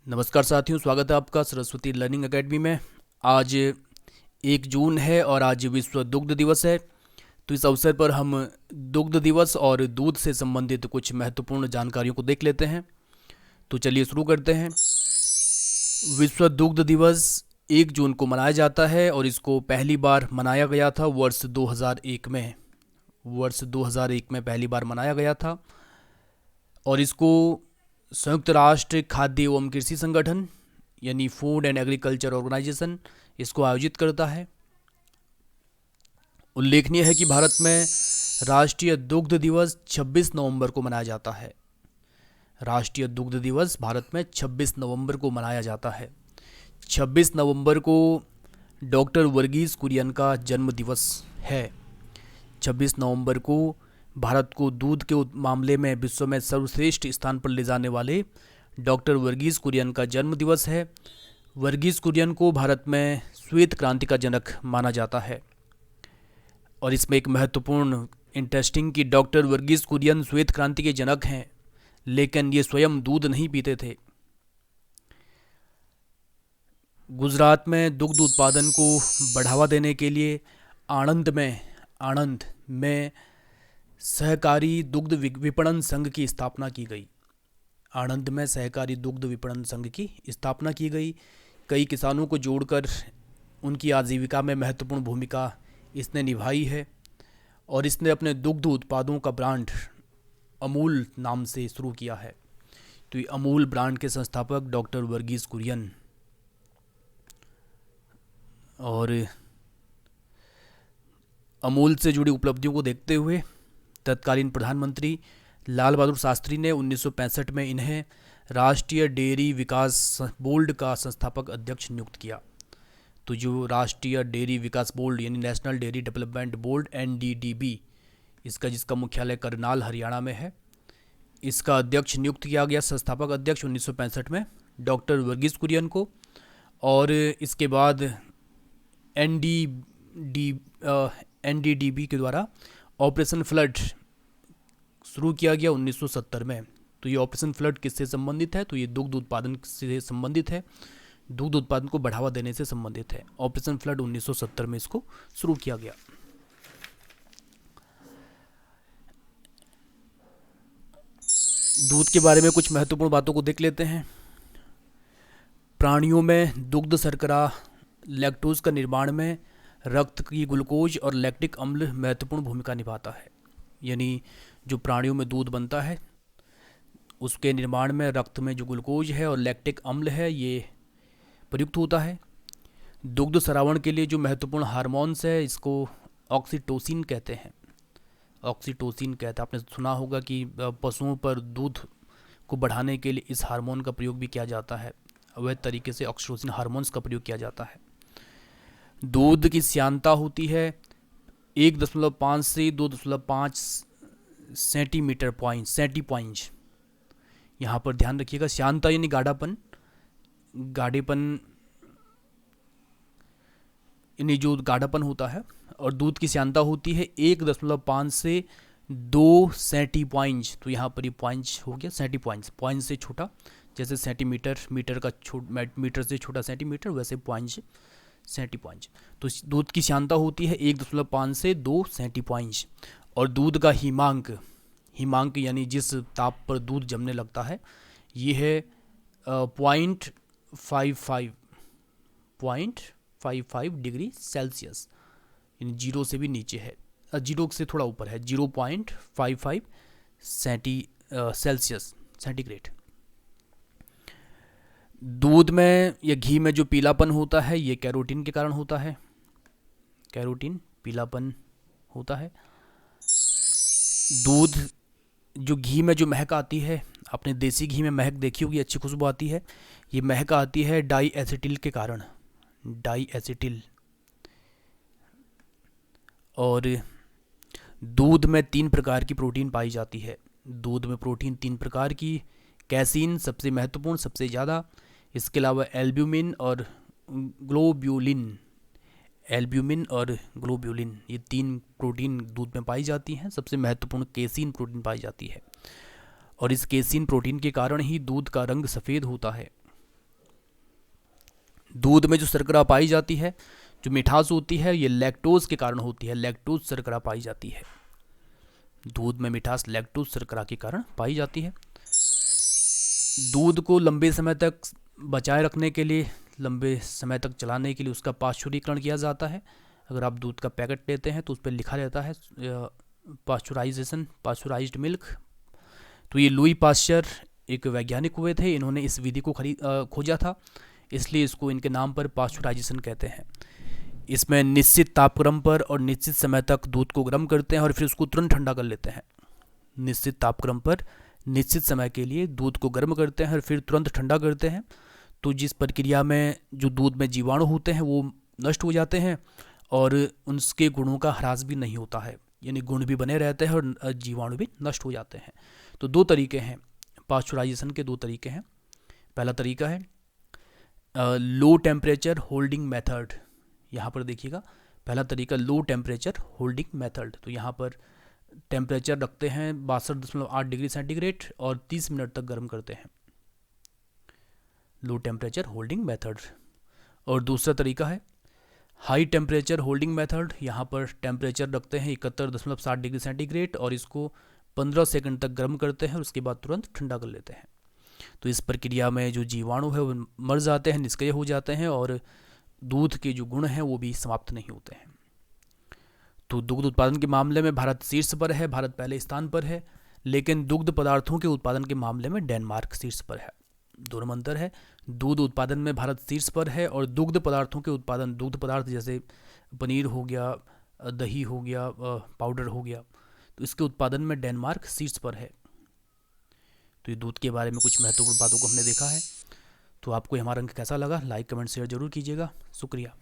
नमस्कार साथियों, स्वागत है आपका सरस्वती लर्निंग एकेडमी में। आज 1 जून है और आज विश्व दुग्ध दिवस है। तो इस अवसर पर हम दुग्ध दिवस और दूध से संबंधित कुछ महत्वपूर्ण जानकारियों को देख लेते हैं। तो चलिए शुरू करते हैं। विश्व दुग्ध दिवस 1 जून को मनाया जाता है और इसको पहली बार मनाया गया था वर्ष 2001 में। वर्ष 2001 में पहली बार मनाया गया था और इसको संयुक्त राष्ट्र खाद्य एवं कृषि संगठन यानी फूड एंड एग्रीकल्चर ऑर्गेनाइजेशन इसको आयोजित करता है। उल्लेखनीय है कि भारत में राष्ट्रीय दुग्ध दिवस 26 नवंबर को मनाया जाता है। राष्ट्रीय दुग्ध दिवस भारत में 26 नवंबर को मनाया जाता है। 26 नवंबर को डॉक्टर वर्गीज कुरियन का जन्म दिवस है। 26 नवंबर को भारत को दूध के मामले में विश्व में सर्वश्रेष्ठ स्थान पर ले जाने वाले डॉक्टर वर्गीज कुरियन का जन्म दिवस है। वर्गीज कुरियन को भारत में श्वेत क्रांति का जनक माना जाता है। और इसमें एक महत्वपूर्ण इंटरेस्टिंग कि डॉक्टर वर्गीज कुरियन श्वेत क्रांति के जनक हैं, लेकिन ये स्वयं दूध नहीं पीते थे। गुजरात में दुग्ध उत्पादन को बढ़ावा देने के लिए आणंद में सहकारी दुग्ध विपणन संघ की स्थापना की गई। आणंद में सहकारी दुग्ध विपणन संघ की स्थापना की गई। कई किसानों को जोड़कर उनकी आजीविका में महत्वपूर्ण भूमिका इसने निभाई है और इसने अपने दुग्ध उत्पादों का ब्रांड अमूल नाम से शुरू किया है। तो ये अमूल ब्रांड के संस्थापक डॉक्टर वर्गीज कुरियन। और अमूल से जुड़ी उपलब्धियों को देखते हुए तत्कालीन प्रधानमंत्री लाल बहादुर शास्त्री ने 1965 में इन्हें राष्ट्रीय डेयरी विकास बोर्ड का संस्थापक अध्यक्ष नियुक्त किया। तो जो राष्ट्रीय डेयरी विकास बोर्ड यानी national dairy development board NDDB जिसका मुख्यालय करनाल हरियाणा में है, इसका अध्यक्ष नियुक्त किया गया, संस्थापक अध्यक्ष 1965 में डॉक्टर वर्गीज कुरियन को। और इसके बाद NDDB के द्वारा ऑपरेशन फ्लड शुरू किया गया 1970 में। तो ये ऑपरेशन फ्लड किससे संबंधित है? तो ये दुग्ध उत्पादन से संबंधित है, दुग्ध उत्पादन को बढ़ावा देने से संबंधित है। ऑपरेशन फ्लड 1970 में इसको शुरू किया गया। दूध के बारे में कुछ महत्वपूर्ण बातों को देख लेते हैं। प्राणियों में दुग्ध शर्करा लैक्टोज का निर्माण में रक्त की ग्लूकोज और लैक्टिक अम्ल महत्वपूर्ण भूमिका निभाता है। यानी जो प्राणियों में दूध बनता है उसके निर्माण में रक्त में जो ग्लूकोज है और लैक्टिक अम्ल है ये प्रयुक्त होता है। दुग्ध स्रावण के लिए जो महत्वपूर्ण हार्मोन्स है इसको ऑक्सीटोसिन कहते हैं। ऑक्सीटोसिन कहते हैं, आपने सुना होगा कि पशुओं पर दूध को बढ़ाने के लिए इस हार्मोन का प्रयोग भी किया जाता है। अवैध तरीके से ऑक्सीटोसिन हार्मोन्स का प्रयोग किया जाता है। दूध की श्यानता होती है 1.5 से 2.5 सेंटीमीटर पॉइंट सेंटीपॉइंट। यहाँ पर ध्यान रखिएगा, श्यानता यानी गाढ़ापन यानी जो गाढ़ापन होता है, और दूध की श्यानता होती है 1.5 से 2 सेंटीपॉइंट। तो यहाँ पर ये पॉइंट हो गया सेंटीपॉइंट, पॉइंट से छोटा, जैसे सेंटीमीटर मीटर से छोटा सेंटीमीटर, वैसे पॉइंट सेंटीपॉइंट। तो दूध की श्यानता होती है 1.5 से 2 सेंटीपॉइंट। और दूध का हिमांक यानी जिस ताप पर दूध जमने लगता है ये है 0.55 डिग्री सेल्सियस, यानी 0 से भी नीचे है, 0 से थोड़ा ऊपर है, 0.55 सेल्सियस सेंटीग्रेड। दूध में या घी में जो पीलापन होता है ये कैरोटीन के कारण होता है। कैरोटीन पीलापन होता है। दूध जो घी में जो महक आती है, आपने देसी घी में महक देखी होगी, अच्छी खुशबू आती है, ये महक आती है डाई एसिटिल के कारण, डाई एसिटिल। और दूध में 3 प्रकार की प्रोटीन पाई जाती है। दूध में प्रोटीन 3 प्रकार की, कैसीन सबसे महत्वपूर्ण सबसे ज़्यादा, इसके अलावा एल्ब्यूमिन और ग्लोब्यूलिन, ये 3 प्रोटीन दूध में पाई जाती हैं। सबसे महत्वपूर्ण केसीन प्रोटीन पाई जाती है और इस केसीन प्रोटीन के कारण ही दूध का रंग सफ़ेद होता है। दूध में जो शर्करा पाई जाती है, जो मिठास होती है, ये लैक्टोज के कारण होती है। लैक्टोज शर्करा पाई जाती है। दूध में मिठास लैक्टोज शर्करा के कारण पाई जाती है। दूध को लंबे समय तक बचाए रखने के लिए, लंबे समय तक चलाने के लिए उसका पाश्चुरीकरण किया जाता है। अगर आप दूध का पैकेट लेते हैं तो उस पर लिखा रहता है पाश्चुराइजेशन, पाश्चुराइज्ड मिल्क। तो ये लुई पाश्चर एक वैज्ञानिक हुए थे, इन्होंने इस विधि को खोजा था, इसलिए इसको इनके नाम पर पाश्चुराइजेशन कहते हैं। इसमें निश्चित तापक्रम पर और निश्चित समय तक दूध को गर्म करते हैं और फिर उसको तुरंत ठंडा कर लेते हैं। निश्चित तापक्रम पर निश्चित समय के लिए दूध को गर्म करते हैं और फिर तुरंत ठंडा करते हैं। तो जिस प्रक्रिया में जो दूध में जीवाणु होते हैं वो नष्ट हो जाते हैं और उनके गुणों का ह्रास भी नहीं होता है, यानी गुण भी बने रहते हैं और जीवाणु भी नष्ट हो जाते हैं। तो दो तरीके हैं पाश्चुराइजेशन के, दो तरीके हैं। पहला तरीका है लो टेम्परेचर होल्डिंग मेथड। यहाँ पर देखिएगा, पहला तरीका लो टेम्परेचर होल्डिंग मेथड। तो यहाँ पर टेम्परेचर रखते हैं 62.8 डिग्री सेंटीग्रेड और 30 मिनट तक गर्म करते हैं, लो टेम्परेचर होल्डिंग मेथड। और दूसरा तरीका है हाई टेम्परेचर होल्डिंग मेथड। यहाँ पर टेम्परेचर रखते हैं 71.7 डिग्री सेंटीग्रेड और इसको 15 सेकंड तक गर्म करते हैं और उसके बाद तुरंत ठंडा कर लेते हैं। तो इस प्रक्रिया में जो जीवाणु है वो मर जाते हैं, निष्क्रिय हो जाते हैं और दूध के जो गुण हैं वो भी समाप्त नहीं होते हैं। तो दुग्ध उत्पादन के मामले में भारत शीर्ष पर है, भारत पहले स्थान पर है। लेकिन दुग्ध पदार्थों के उत्पादन के मामले में डेनमार्क शीर्ष पर है। दोनों में अंतर है। दूध उत्पादन में भारत शीर्ष पर है और दुग्ध पदार्थों के उत्पादन, दुग्ध पदार्थ जैसे पनीर हो गया, दही हो गया, पाउडर हो गया, तो इसके उत्पादन में डेनमार्क शीर्ष पर है। तो ये दूध के बारे में कुछ महत्वपूर्ण बातों को हमने देखा है। तो आपको हमारा अंक कैसा लगा, लाइक कमेंट शेयर जरूर कीजिएगा। शुक्रिया।